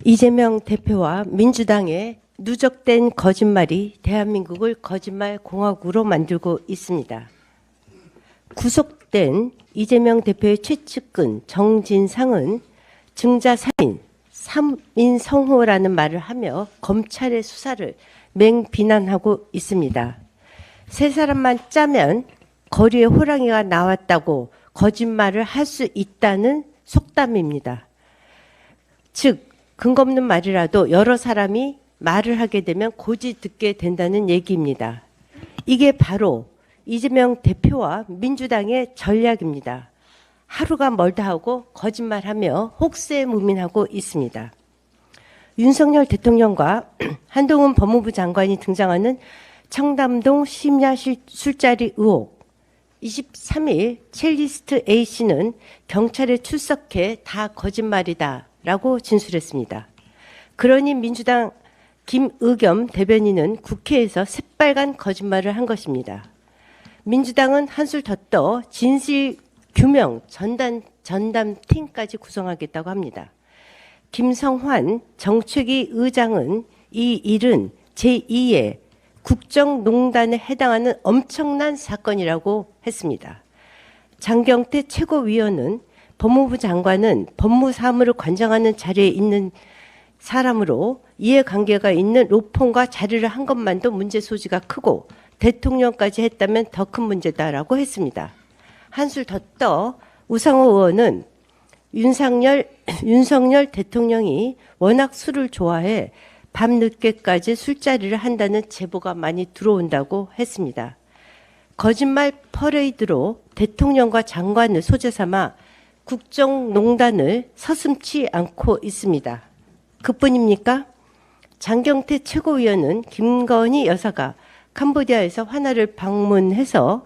이재명 대표와 민주당의 누적된 거짓말이 대한민국을 거짓말 공화국으로 만들고 있습니다. 구속된 이재명 대표의 최측근 정진상은 증자 살인, 3인 성호라는 말을 하며 검찰의 수사를 맹비난하고 있습니다. 세 사람만 짜면 거리에 호랑이가 나왔다고 거짓말을 할 수 있다는 속담입니다. 즉 근거 없는 말이라도 여러 사람이 말을 하게 되면 고지 듣게 된다는 얘기입니다. 이게 바로 이재명 대표와 민주당의 전략입니다. 하루가 멀다 하고 거짓말하며 혹세무민하고 있습니다. 윤석열 대통령과 한동훈 법무부 장관이 등장하는 청담동 심야 술자리 의혹. 23일 첼리스트 A씨는 경찰에 출석해 다 거짓말이다 라고 진술했습니다. 그러니 민주당 김의겸 대변인은 국회에서 새빨간 거짓말을 한 것입니다. 민주당은 한술 더 떠 진실규명 전담팀까지 구성하겠다고 합니다. 김성환 정책위 의장은 이 일은 제2의 국정농단에 해당하는 엄청난 사건이라고 했습니다. 장경태 최고위원은 법무부 장관은 법무사무를 관장하는 자리에 있는 사람으로 이해관계가 있는 로펌과 자리를 한 것만도 문제 소지가 크고 대통령까지 했다면 더 큰 문제다라고 했습니다. 한술 더 떠 우상호 의원은 윤석열 대통령이 워낙 술을 좋아해 밤늦게까지 술자리를 한다는 제보가 많이 들어온다고 했습니다. 거짓말 퍼레이드로 대통령과 장관을 소재 삼아 국정농단을 서슴지 않고 있습니다. 그뿐입니까? 장경태 최고위원은 김건희 여사가 캄보디아에서 환화를 방문해서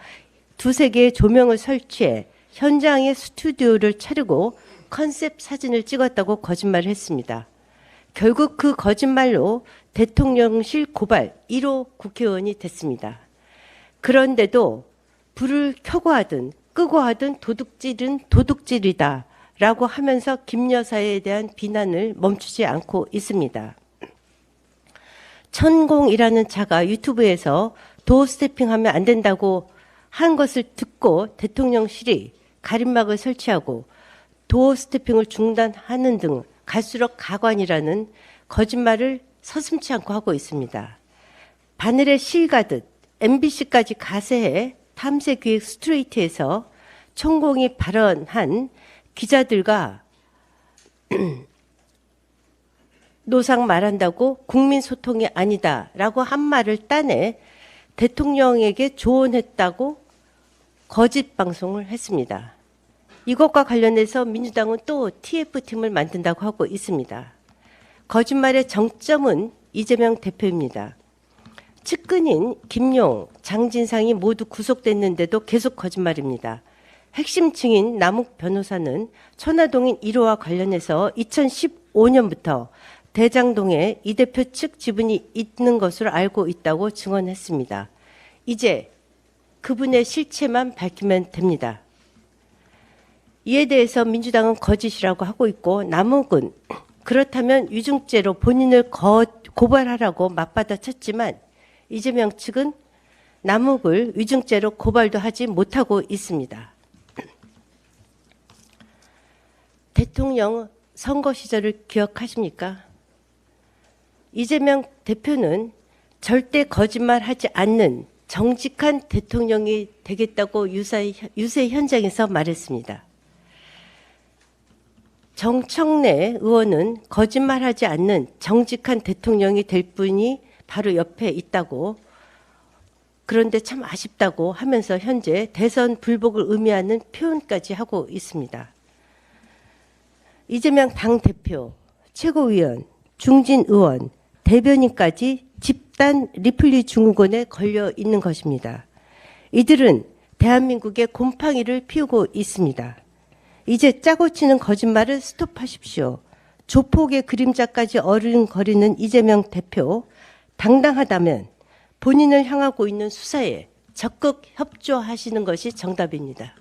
두세 개의 조명을 설치해 현장에 스튜디오를 차리고 컨셉 사진을 찍었다고 거짓말을 했습니다. 결국 그 거짓말로 대통령실 고발 1호 국회의원이 됐습니다. 그런데도 불을 켜고 하든 끄고 하든 도둑질은 도둑질이다 라고 하면서 김 여사에 대한 비난을 멈추지 않고 있습니다. 천공이라는 자가 유튜브에서 도어 스태핑하면 안 된다고 한 것을 듣고 대통령실이 가림막을 설치하고 도어 스태핑을 중단하는 등 갈수록 가관이라는 거짓말을 서슴지 않고 하고 있습니다. 바늘에 실 가듯 MBC까지 가세해 탐색기획 스트레이트에서 천공이 발언한 기자들과 노상 말한다고 국민 소통이 아니다라고 한 말을 따내 대통령에게 조언했다고 거짓 방송을 했습니다. 이것과 관련해서 민주당은 또 TF팀을 만든다고 하고 있습니다. 거짓말의 정점은 이재명 대표입니다. 측근인 김용, 장진상이 모두 구속됐는데도 계속 거짓말입니다. 핵심 증인 남욱 변호사는 천화동인 1호와 관련해서 2015년부터 대장동에 이 대표 측 지분이 있는 것으로 알고 있다고 증언했습니다. 이제 그분의 실체만 밝히면 됩니다. 이에 대해서 민주당은 거짓이라고 하고 있고 남욱은 그렇다면 위증죄로 본인을 고발하라고 맞받아쳤지만 이재명 측은 남욱을 위증죄로 고발도 하지 못하고 있습니다. 대통령 선거 시절을 기억하십니까? 이재명 대표는 절대 거짓말하지 않는 정직한 대통령이 되겠다고 유세 현장에서 말했습니다. 정청래 의원은 거짓말하지 않는 정직한 대통령이 될 분이 바로 옆에 있다고, 그런데 참 아쉽다고 하면서 현재 대선 불복을 의미하는 표현까지 하고 있습니다. 이재명 당대표, 최고위원, 중진 의원, 대변인까지 집단 리플리 증후군에 걸려 있는 것입니다. 이들은 대한민국의 곰팡이를 피우고 있습니다. 이제 짜고 치는 거짓말을 스톱하십시오. 조폭의 그림자까지 어른거리는 이재명 대표, 당당하다면 본인을 향하고 있는 수사에 적극 협조하시는 것이 정답입니다.